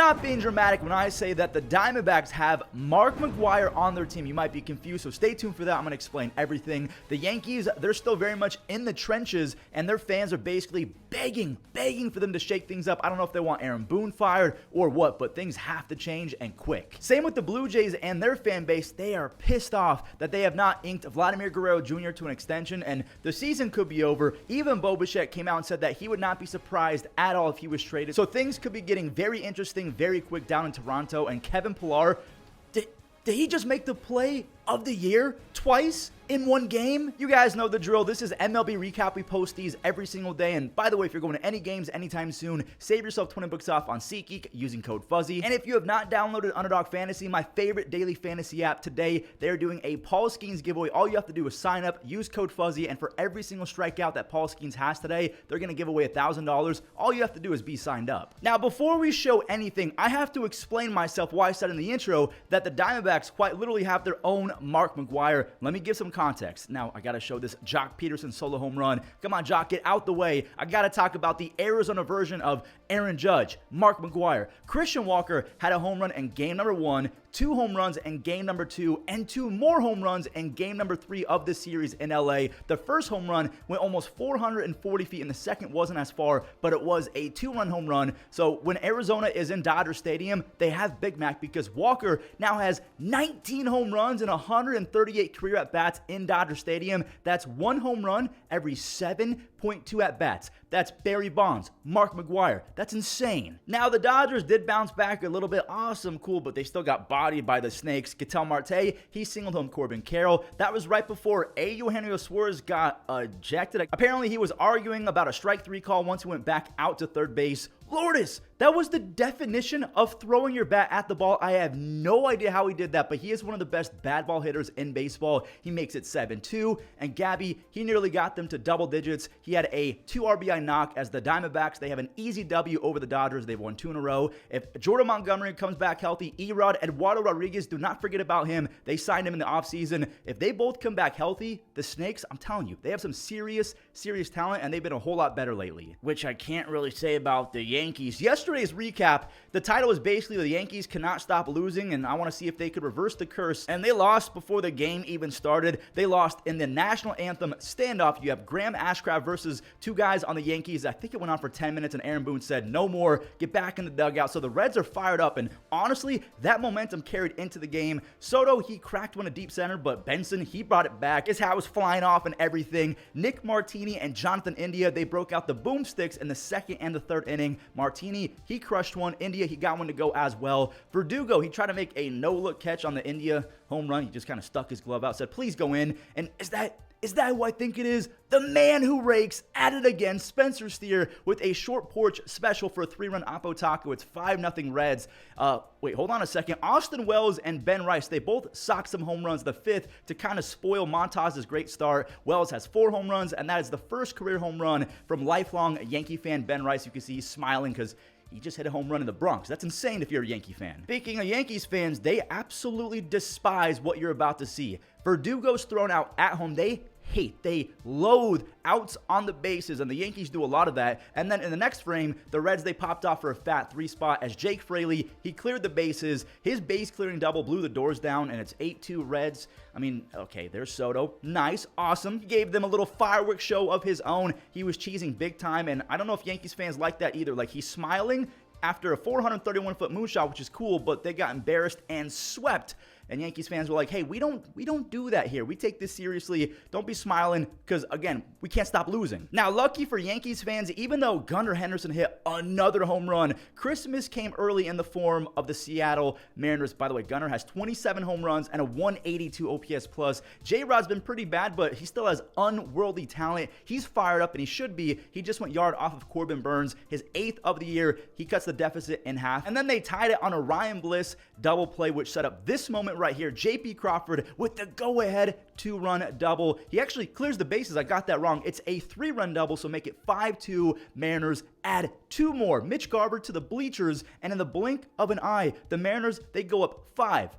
not being dramatic when I say that the Diamondbacks have Mark McGwire on their team. You might be confused, so stay tuned for that. I'm going to explain everything. The Yankees, they're still very much in the trenches, and their fans are basically begging for them to shake things up. I don't know if they want Aaron Boone fired or what, but things have to change and quick. Same with the Blue Jays and their fan base. They are pissed off that they have not inked Vladimir Guerrero Jr. to an extension, and the season could be over. Even Bo Bichette came out and said that he would not be surprised at all if he was traded. So things could be getting very interesting very quick down in Toronto. And Kevin Pillar, did he just make the play of the year twice in one game? You guys know the drill. This is MLB Recap. We post these every single day. And by the way, if you're going to any games anytime soon, save yourself 20 bucks off on SeatGeek using code Fuzzy. And if you have not downloaded Underdog Fantasy, my favorite daily fantasy app today, they're doing a Paul Skeens giveaway. All you have to do is sign up, use code Fuzzy, and for every single strikeout that Paul Skeens has today, they're going to give away $1,000. All you have to do is be signed up. Now, before we show anything, I have to explain myself why I said in the intro that the Diamondbacks quite literally have their own Mark McGwire. Let me give some context. Now, I got to show this Jock Peterson solo home run. Come on, Jock, get out the way. I got to talk about the Arizona version of Aaron Judge, Mark McGwire. Christian Walker had a home run in game number 1, 2 home runs in game number 2, and 2 more home runs in game number 3 of this series in LA. The first home run went almost 440 feet, and the second wasn't as far, but it was a 2-run home run. So when Arizona is in Dodger Stadium, they have Big Mac because Walker now has 19 home runs and 138 career at-bats in Dodger Stadium. That's 1 home run every 7.2 at-bats. That's Barry Bonds, Mark McGwire. That's insane. Now, the Dodgers did bounce back a little bit. Awesome, cool, but they still got bodied by the Snakes. Ketel Marte, he singled home Corbin Carroll. That was right before Eugenio Suarez got ejected. Apparently, he was arguing about a strike 3 call once he went back out to third base. Lourdes, that was the definition of throwing your bat at the ball. I have no idea how he did that, but he is one of the best bad ball hitters in baseball. He makes it 7-2, and Gabby, he nearly got them to double digits. He had a 2 RBI knock as the Diamondbacks. They have an easy W over the Dodgers. They've won 2 in a row. If Jordan Montgomery comes back healthy, Erod, Eduardo Rodriguez, do not forget about him. They signed him in the offseason. If they both come back healthy, the Snakes, I'm telling you, they have some serious talent, and they've been a whole lot better lately, which I can't really say about the Yankees. Yesterday's recap, the title is basically the Yankees cannot stop losing, and I want to see if they could reverse the curse. And they lost before the game even started. They lost in the national anthem standoff. You have Graham Ashcraft versus 2 guys on the Yankees. I think it went on for 10 minutes, and Aaron Boone said, no more, get back in the dugout. So the Reds are fired up, and honestly, that momentum carried into the game. Soto, he cracked one to deep center, but Benson, he brought it back. His hat was flying off and everything. Nick Martini and Jonathan India, they broke out the boomsticks in the 2nd and the 3rd inning. Martini, he crushed one. India, he got one to go as well. Verdugo, he tried to make a no-look catch on the India home run. He just kind of stuck his glove out, said, please go in. And is that who I think it is? The man who rakes at it again, Spencer Steer, with a short porch special for a 3-run Oppo Taco. It's 5-0 Reds. Wait, hold on a second. Austin Wells and Ben Rice, they both socked some home runs, the 5th, to kind of spoil Montaz's great start. Wells has 4 home runs, and that is the first career home run from lifelong Yankee fan Ben Rice. You can see he's smiling because he just hit a home run in the Bronx. That's insane if you're a Yankee fan. Speaking of Yankees fans, they absolutely despise what you're about to see. Verdugo's thrown out at home. They loathe outs on the bases, and the Yankees do a lot of that. And then in the next frame, the Reds, they popped off for a fat 3 spot as Jake Fraley, he cleared the bases. His base clearing double blew the doors down, and it's 8-2 Reds. I mean, okay, there's Soto. Nice, awesome. He gave them a little fireworks show of his own. He was cheesing big time, and I don't know if Yankees fans like that either. Like, he's smiling after a 431-foot moonshot, which is cool, but they got embarrassed and swept. And Yankees fans were like, hey, we don't do that here. We take this seriously. Don't be smiling because, again, we can't stop losing. Now, lucky for Yankees fans, even though Gunnar Henderson hit another home run, Christmas came early in the form of the Seattle Mariners. By the way, Gunnar has 27 home runs and a 182 OPS plus. J-Rod's been pretty bad, but he still has unworldly talent. He's fired up, and he should be. He just went yard off of Corbin Burns, his 8th of the year. He cuts the deficit in half. And then they tied it on a Ryan Bliss double play, which set up this moment right here. J.P. Crawford with the go-ahead 2-run double. He actually clears the bases. I got that wrong. It's a 3-run double, so make it 5-2. Mariners add 2 more. Mitch Garver to the bleachers, and in the blink of an eye, the Mariners, they go up 5.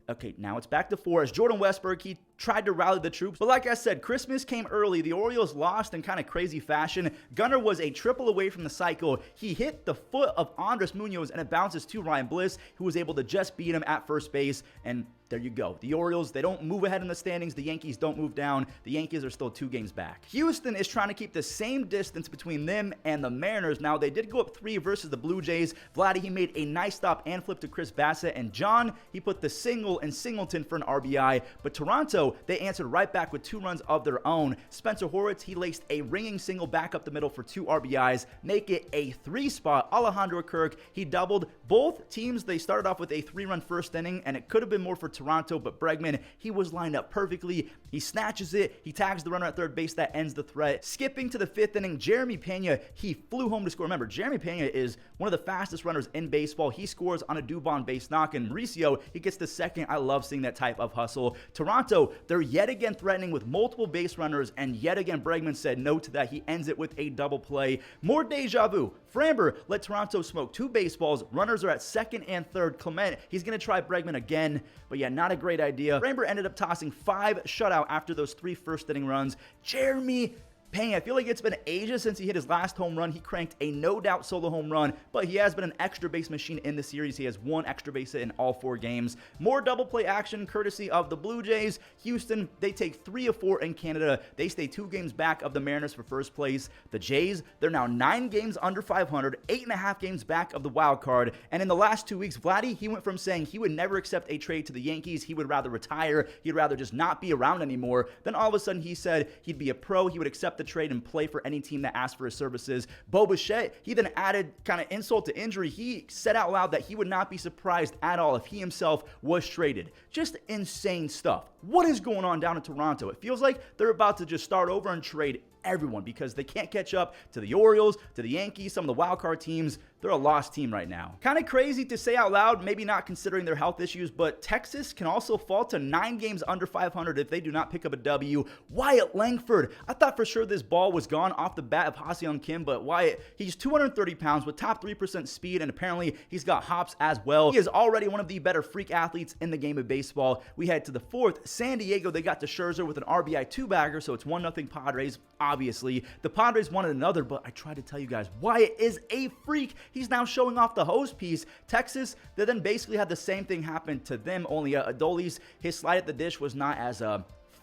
Okay, now it's back to 4 as Jordan Westburg, he tried to rally the troops. But like I said, Christmas came early. The Orioles lost in kind of crazy fashion. Gunnar was a triple away from the cycle. He hit the foot of Andres Munoz, and it bounces to Ryan Bliss, who was able to just beat him at first base. And there you go. The Orioles, they don't move ahead in the standings. The Yankees don't move down. The Yankees are still 2 games back. Houston is trying to keep the same distance between them and the Mariners. Now, they did go up 3 versus the Blue Jays. Vladdy, he made a nice stop and flip to Chris Bassett. And John, he put the single in Singleton for an RBI. But Toronto, they answered right back with 2 runs of their own. Spencer Horwitz, he laced a ringing single back up the middle for 2 RBIs. Make it a 3-spot. Alejandro Kirk, he doubled. Both teams, they started off with a 3-run first inning, and it could have been more for Toronto, but Bregman, he was lined up perfectly. He snatches it. He tags the runner at third base. That ends the threat. Skipping to the 5th inning, Jeremy Pena, he flew home to score. Remember, Jeremy Pena is one of the fastest runners in baseball. He scores on a Dubon base knock, and Mauricio, he gets the second. I love seeing that type of hustle. Toronto, they're yet again threatening with multiple base runners, and yet again, Bregman said no to that. He ends it with a double play. More deja vu. Framber let Toronto smoke 2 baseballs. Runners are at 2nd and 3rd. Clement, he's going to try Bregman again, but yeah, not a great idea. Framber ended up tossing 5 shutout after those 3 first-inning runs. Jeremy Pena, I feel like it's been ages since he hit his last home run. He cranked a no-doubt solo home run, but he has been an extra base machine in the series. He has 1 extra base hit in all 4 games. More double play action courtesy of the Blue Jays. Houston, they take 3 of 4 in Canada. They stay 2 games back of the Mariners for first place. The Jays, they're now 9 games under 500, 8.5 games back of the wild card. And in the last 2 weeks, Vladdy, he went from saying he would never accept a trade to the Yankees. He would rather retire. He'd rather just not be around anymore. Then all of a sudden, he said he'd be a pro. He would accept the trade and play for any team that asked for his services. Bo Bichette, he then added kind of insult to injury. He said out loud that he would not be surprised at all if he himself was traded. Just insane stuff. What is going on down in Toronto? It feels like they're about to just start over and trade everyone because they can't catch up to the Orioles, to the Yankees, some of the wildcard teams. They're a lost team right now. Kind of crazy to say out loud, maybe not considering their health issues, but Texas can also fall to 9 games under 500 if they do not pick up a W. Wyatt Langford, I thought for sure this ball was gone off the bat of Ha-Seong Kim, but Wyatt, he's 230 pounds with top 3% speed, and apparently he's got hops as well. He is already one of the better freak athletes in the game of baseball. We head to the 4th. San Diego, they got to Scherzer with an RBI 2-bagger, so it's 1-0 Padres. Obviously, the Padres wanted another, but I tried to tell you guys, Wyatt is a freak. He's now showing off the hose piece. Texas, they then basically had the same thing happen to them, only Adolis, his slide at the dish was not as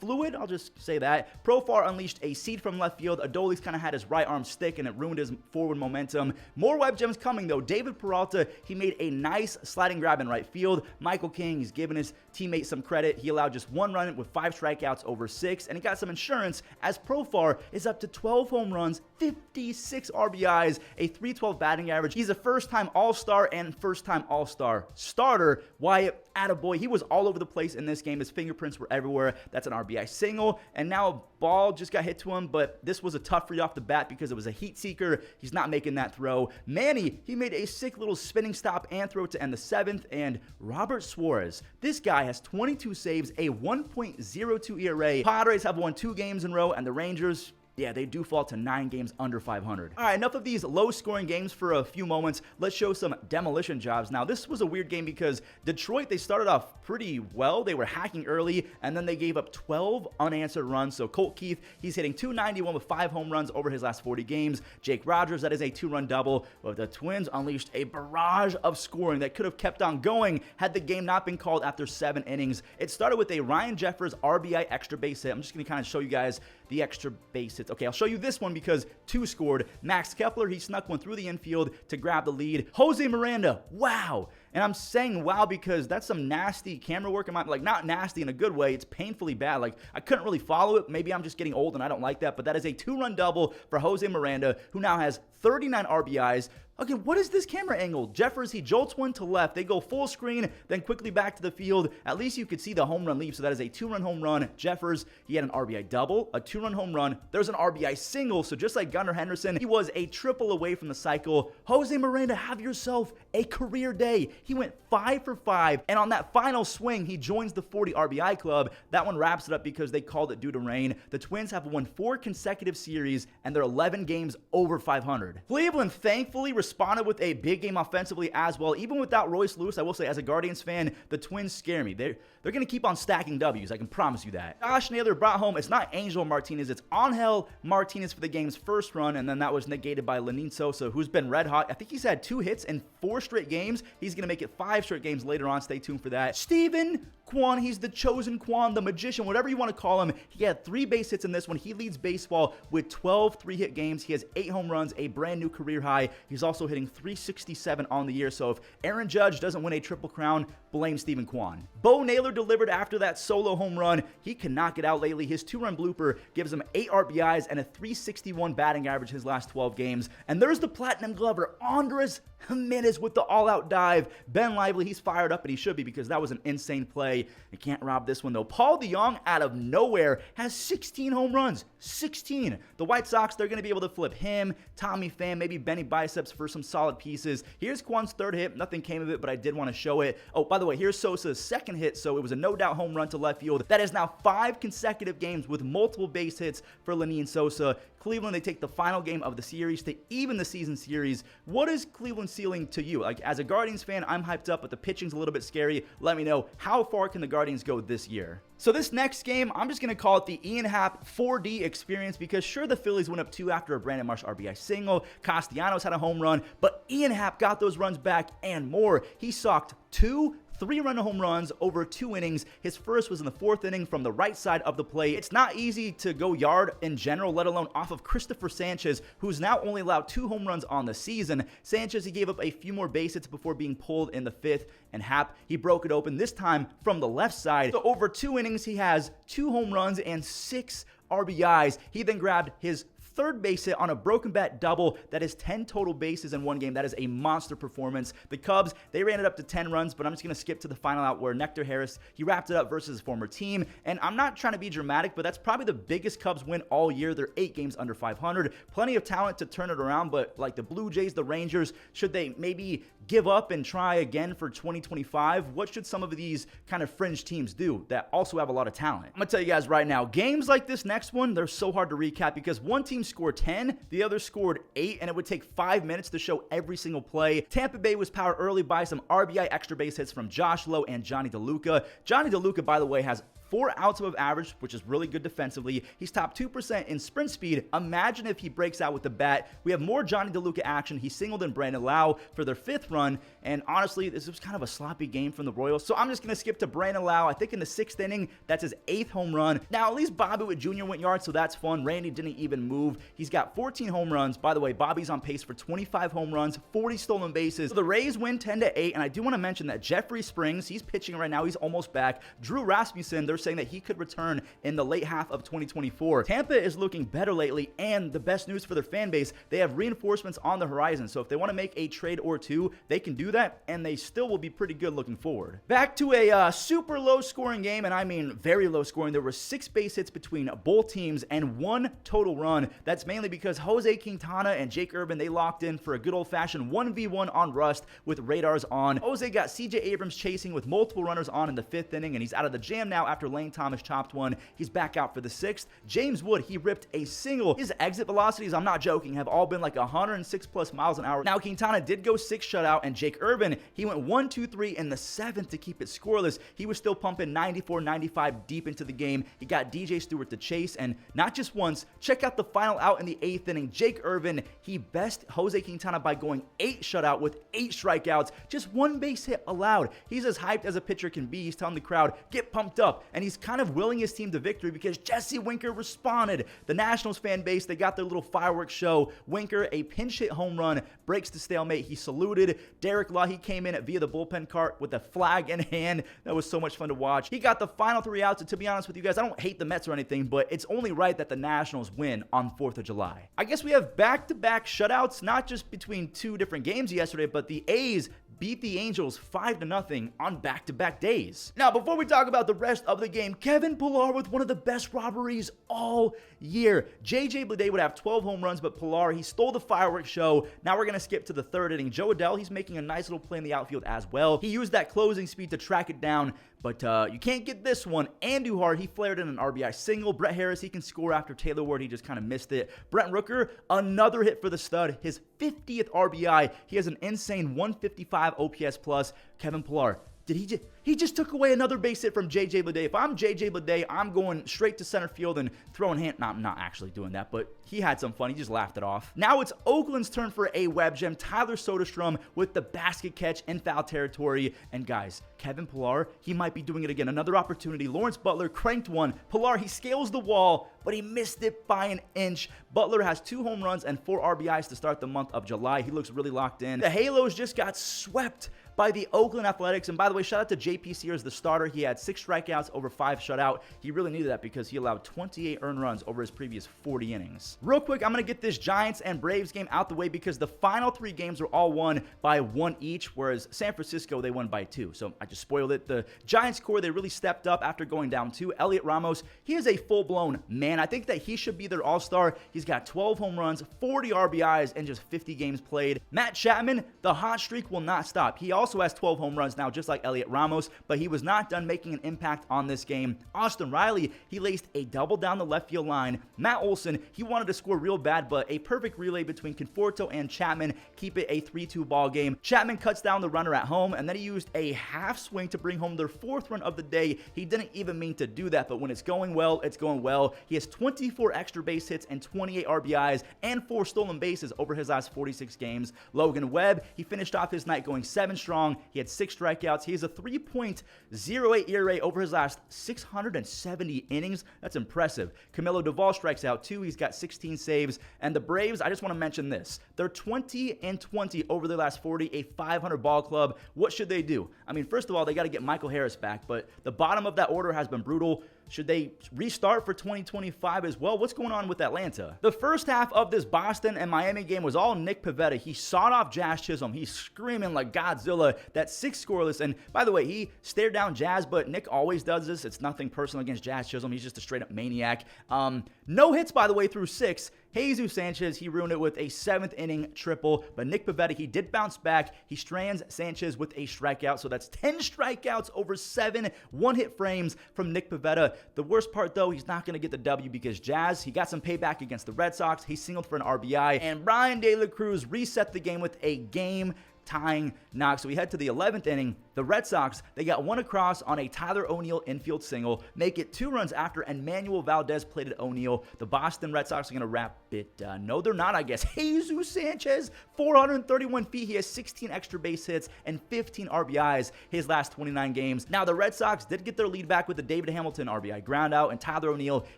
fluid, I'll just say that. Profar unleashed a seed from left field. Adolis kind of had his right arm stick and it ruined his forward momentum. More web gems coming though. David Peralta, he made a nice sliding grab in right field. Michael King, he's giving his teammate some credit. He allowed just 1 run with 5 strikeouts over 6, and he got some insurance as Profar is up to 12 home runs, 56 RBIs, a .312 batting average. He's a first-time All-Star and first-time All-Star starter. Wyatt, attaboy, he was all over the place in this game. His fingerprints were everywhere. That's an RBI single, and now a ball just got hit to him, but this was a tough read off the bat because it was a heat seeker. He's not making that throw. Manny, he made a sick little spinning stop and throw to end the 7th, and Robert Suarez, this guy has 22 saves, a 1.02 ERA. Padres have won 2 games in a row, and the Rangers, yeah, they do fall to 9 games under 500. All right, enough of these low-scoring games for a few moments. Let's show some demolition jobs. Now, this was a weird game because Detroit, they started off pretty well. They were hacking early, and then they gave up 12 unanswered runs. So Colt Keith, he's hitting .291 with 5 home runs over his last 40 games. Jake Rogers, that is a 2-run double. But the Twins unleashed a barrage of scoring that could have kept on going had the game not been called after 7 innings. It started with a Ryan Jeffers RBI extra base hit. I'm just going to kind of show you guys the extra base hits. Okay, I'll show you this one because 2 scored. Max Kepler, he snuck one through the infield to grab the lead. Jose Miranda, wow. And I'm saying wow because that's some nasty camera work. Like, not nasty in a good way. It's painfully bad. Like, I couldn't really follow it. Maybe I'm just getting old and I don't like that. But that is a 2-run double for Jose Miranda, who now has 39 RBIs. Okay, what is this camera angle? Jeffers, he jolts one to left. They go full screen, then quickly back to the field. At least you could see the home run leap. So that is a 2-run home run. Jeffers, he had an RBI double, a 2-run home run. There's an RBI single. So just like Gunnar Henderson, he was a triple away from the cycle. Jose Miranda, have yourself a career day. He went 5 for 5. And on that final swing, he joins the 40 RBI club. That one wraps it up because they called it due to rain. The Twins have won 4 consecutive series, and they're 11 games over 500. Cleveland thankfully responded with a big game offensively as well. Even without Royce Lewis, I will say, as a Guardians fan, the Twins scare me. They're going to keep on stacking W's. I can promise you that. Josh Naylor brought home, it's not Angel Martinez, it's Angel Martinez for the game's first run, and then that was negated by Lenin Sosa, who's been red hot. I think he's had 2 hits in 4 straight games. He's going to make it 5 straight games later on. Stay tuned for that. Steven Kwan, he's the chosen Kwan, the magician, whatever you want to call him. He had 3 base hits in this one. He leads baseball with 12 3-hit games. He has 8 home runs, a brand new career high. He's also hitting .367 on the year. So if Aaron Judge doesn't win a triple crown, blame Steven Kwan. Bo Naylor delivered after that solo home run. He cannot get out lately. His 2-run blooper gives him 8 RBIs and a .361 batting average his last 12 games. And there's the Platinum Glover, Andres Jimenez with the all-out dive. Ben Lively, he's fired up, and he should be because that was an insane play. You can't rob this one, though. Paul DeJong, out of nowhere, has 16 home runs. 16. The White Sox, they're going to be able to flip him, Tommy Pham, maybe Benny Biceps for some solid pieces. Here's Kwan's 3rd hit. Nothing came of it, but I did want to show it. Oh, by the way, here's Sosa's 2nd hit, so it was a no-doubt home run to left field. That is now 5 consecutive games with multiple base hits for Lenin Sosa. Cleveland, they take the final game of the series to even the season series. What is Cleveland's ceiling to you? Like, as a Guardians fan, I'm hyped up, but the pitching's a little bit scary. Let me know, how far can the Guardians go this year? So this next game, I'm just going to call it the Ian Happ 4D experience because sure, the Phillies went up 2 after a Brandon Marsh RBI single. Castellanos had a home run, but Ian Happ got those runs back and more. He socked 2 3-run home runs over 2 innings. His first was in the 4th inning from the right side of the plate. It's not easy to go yard in general, let alone off of Christopher Sanchez, who's now only allowed 2 home runs on the season. Sanchez, he gave up a few more base hits before being pulled in the 5th, and Happ, he broke it open, this time from the left side. So over 2 innings, he has 2 home runs and 6 RBIs. He then grabbed his 3rd base hit on a broken bat double. That is 10 total bases in one game. That is a monster performance. The Cubs, they ran it up to 10 runs, but I'm just going to skip to the final out where Nectar Harris, he wrapped it up versus his former team. And I'm not trying to be dramatic, but that's probably the biggest Cubs win all year. They're 8 games under 500. Plenty of talent to turn it around, but like the Blue Jays, the Rangers, should they maybe give up and try again for 2025? What should some of these kind of fringe teams do that also have a lot of talent? I'm going to tell you guys right now, games like this next one, they're so hard to recap because one team scored 10, the other scored 8, and it would take 5 minutes to show every single play. Tampa Bay was powered early by some RBI extra base hits from Josh Lowe and Johnny DeLuca. Johnny DeLuca, by the way, has 4 outs above average, which is really good defensively. He's top 2% in sprint speed. Imagine if he breaks out with the bat. We have more Johnny DeLuca action. He singled in Brandon Lau for their 5th run, and honestly, this was kind of a sloppy game from the Royals, so I'm just going to skip to Brandon Lau. I think in the 6th inning, that's his 8th home run. Now, at least Bobby Witt Jr. went yards, so that's fun. Randy didn't even move. He's got 14 home runs. By the way, Bobby's on pace for 25 home runs, 40 stolen bases. So the Rays win 10-8, and I do want to mention that Jeffrey Springs, he's pitching right now. He's almost back. Drew Rasmussen, they're saying that he could return in the late half of 2024. Tampa is looking better lately, and the best news for their fan base, they have reinforcements on the horizon. So if they want to make a trade or two, they can do that, and they still will be pretty good looking forward. Back to a super low scoring game, and I mean very low scoring. There were 6 base hits between both teams and 1 total run. That's mainly because Jose Quintana and Jake Urban, they locked in for a good old-fashioned 1v1 on Rust with radars on. Jose got CJ Abrams chasing with multiple runners on in the 5th inning, and he's out of the jam now after Lane Thomas chopped one. He's back out for the 6th. James Wood, he ripped a single. His exit velocities, I'm not joking, have all been like 106 plus miles an hour. Now, Quintana did go 6 shutout, and Jake Urban, he went 1, 2, 3 in the 7th to keep it scoreless. He was still pumping 94, 95 deep into the game. He got DJ Stewart to chase, and not just once. Check out the final out in the 8th inning. Jake Urban, he best Jose Quintana by going 8 shutout with 8 strikeouts, just 1 base hit allowed. He's as hyped as a pitcher can be. He's telling the crowd, get pumped up, and he's kind of willing his team to victory because Jesse Winker responded. The Nationals fan base, they got their little fireworks show. Winker, a pinch hit home run, breaks the stalemate. He saluted. Derek Law, he came in via the bullpen cart with a flag in hand. That was so much fun to watch. He got the final 3 outs, and to be honest with you guys, I don't hate the Mets or anything, but it's only right that the Nationals win on 4th of July. I guess we have back-to-back shutouts, not just between 2 different games yesterday, but the A's beat the Angels 5-0 on back-to-back days. Now, before we talk about the rest of the game, Kevin Pillar with one of the best robberies all year. JJ Bleday would have 12 home runs, but Pillar, he stole the fireworks show. Now we're going to skip to the 3rd inning. Joe Adell, he's making a nice little play in the outfield as well. He used that closing speed to track it down, But you can't get this one. Andujar, he flared in an RBI single. Brett Harris, he can score after Taylor Ward. He just kind of missed it. Brent Rooker, another hit for the stud. His 50th RBI. He has an insane 155 OPS plus. Kevin Pillar, he just took away another base hit from JJ Bleday. If I'm JJ Bleday, I'm going straight to center field and throwing hand. No, I'm not actually doing that, but he had some fun. He just laughed it off. Now it's Oakland's turn for a web gem. Tyler Soderstrom with the basket catch in foul territory. And guys, Kevin Pillar, he might be doing it again. Another opportunity. Lawrence Butler cranked one. Pillar, he scales the wall, but he missed it by an inch. Butler has 2 home runs and 4 RBIs to start the month of July. He looks really locked in. The Halos just got swept by the Oakland Athletics. And by the way, shout out to JP Sears, the starter. He had 6 strikeouts over 5 shutout. He really needed that because he allowed 28 earned runs over his previous 40 innings. Real quick, I'm going to get this Giants and Braves game out the way because the final 3 games were all won by 1 each, whereas San Francisco, they won by 2. So I just spoiled it. The Giants core, they really stepped up after going down 2. Elliot Ramos, he is a full-blown man. I think that he should be their all-star. He's got 12 home runs, 40 RBIs, and just 50 games played. Matt Chapman, the hot streak will not stop. He also has 12 home runs now, just like Elliot Ramos, but he was not done making an impact on this game. Austin Riley, he laced a double down the left field line. Matt Olson, he wanted to score real bad, but a perfect relay between Conforto and Chapman keep it a 3-2 ball game. Chapman cuts down the runner at home, and then he used a half swing to bring home their 4th run of the day. He didn't even mean to do that, but when it's going well, it's going well. He has 24 extra base hits and 28 RBIs and 4 stolen bases over his last 46 games. Logan Webb, he finished off his night going 7 strong. He had 6 strikeouts. He has a 3.08 ERA over his last 670 innings. That's impressive. Camilo Doval strikes out 2. He's got 16 saves. And the Braves, I just want to mention this. They're 20-20 over their last 40, a 500 ball club. What should they do? I mean, first of all, they got to get Michael Harris back, but the bottom of that order has been brutal. Should they restart for 2025 as well? What's going on with Atlanta? The first half of this Boston and Miami game was all Nick Pivetta. He sawed off Jazz Chisholm. He's screaming like Godzilla. That's 6 scoreless. And by the way, he stared down Jazz, but Nick always does this. It's nothing personal against Jazz Chisholm. He's just a straight up maniac. No hits, by the way, through 6. Jesus Sanchez, he ruined it with a 7th inning triple, but Nick Pivetta, he did bounce back. He strands Sanchez with a strikeout, so that's 10 strikeouts over 7 one-hit frames from Nick Pivetta. The worst part, though, he's not going to get the W because Jazz, he got some payback against the Red Sox. He singled for an RBI, and Brian De La Cruz reset the game with a game-tying knock. So we head to the 11th inning. The Red Sox, they got 1 across on a Tyler O'Neill infield single, make it 2 runs after Emmanuel Valdez plated O'Neill. The Boston Red Sox are going to wrap it. No, they're not, I guess. Jesus Sanchez, 431 feet. He has 16 extra base hits and 15 RBIs his last 29 games. Now, the Red Sox did get their lead back with the David Hamilton RBI ground out, and Tyler O'Neill,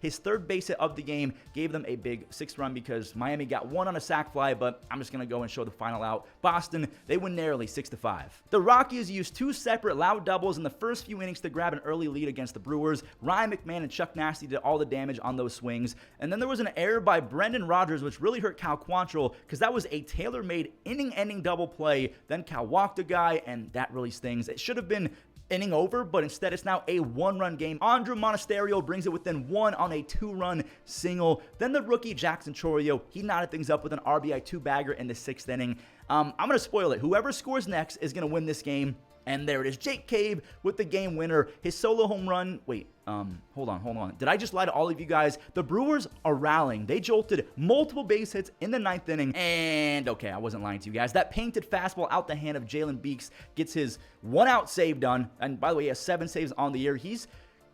his 3rd base hit of the game, gave them a big 6th run because Miami got 1 on a sac fly, but I'm just going to go and show the final out. Boston, they win narrowly 6-5. The Rockies used 2 separate loud doubles in the first few innings to grab an early lead against the Brewers. Ryan McMahon and Chuck Nasty did all the damage on those swings. And then there was an error by Brendan Rodgers, which really hurt Cal Quantrill because that was a tailor-made inning-ending double play. Then Cal walked a guy, and that really stings. It should have been inning over, but instead it's now a 1-run game. Andrew Monasterio brings it within 1 on a 2-run single. Then the rookie Jackson Chourio, he knotted things up with an RBI 2-bagger in the 6th inning. I'm going to spoil it. Whoever scores next is going to win this game. And there it is. Jake Cave with the game winner. His solo home run. Wait, hold on. Did I just lie to all of you guys? The Brewers are rallying. They jolted multiple base hits in the 9th inning. And, okay, I wasn't lying to you guys. That painted fastball out the hand of Jalen Beeks gets his 1-out save done. And by the way, he has 7 saves on the year. He's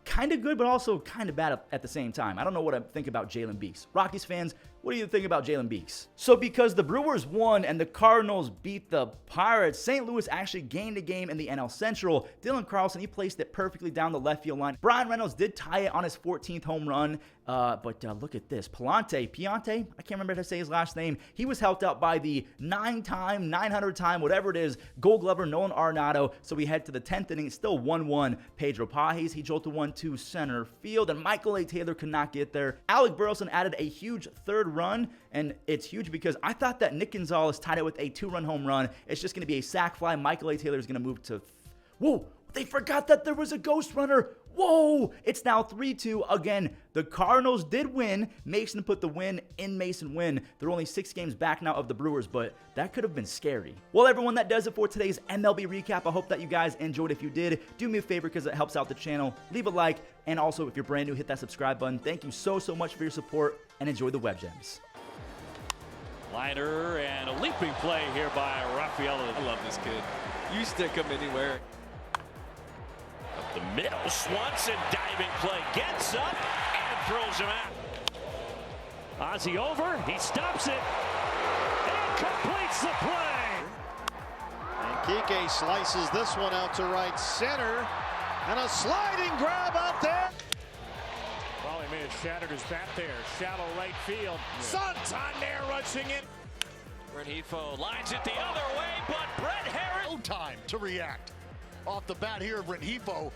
kind of good, but also kind of bad at the same time. I don't know what I think about Jalen Beeks. Rockies fans, what do you think about Jalen Beeks? So because the Brewers won and the Cardinals beat the Pirates, St. Louis actually gained a game in the NL Central. Dylan Carlson, he placed it perfectly down the left field line. Brian Reynolds did tie it on his 14th home run. But look at this. Piante, I can't remember how to say his last name. He was helped out by the 900-time, whatever it is, Gold Glover Nolan Arenado. So we head to the 10th inning. It's still 1-1. Pedro Pajes, he jolted one to center field, and Michael A. Taylor could not get there. Alec Burleson added a huge 3rd run, and it's huge because I thought that Nick Gonzalez tied it with a 2-run home run. It's just going to be a sac fly. Michael A. Taylor is going to move to... Whoa! They forgot that there was a ghost runner. Whoa, it's now 3-2. Again, the Cardinals did win. Mason put the win in Mason win. They're only 6 games back now of the Brewers, but that could have been scary. Well, everyone, that does it for today's MLB recap. I hope that you guys enjoyed. If you did, do me a favor because it helps out the channel. Leave a like, and also if you're brand new, hit that subscribe button. Thank you so much for your support, and enjoy the Web Gems. Liner and a leaping play here by Rafael. I love this kid. You stick him anywhere. Up the middle, Swanson diving play, gets up and throws him out. Ozzie over, he stops it and completes the play. And Kike slices this one out to right center, and a sliding grab out there. Well, he may have shattered his bat there. Shallow right field. Santander rushing in. Rengifo lines it the other way, but Brett Harris. No time to react. Off the bat here, Rengifo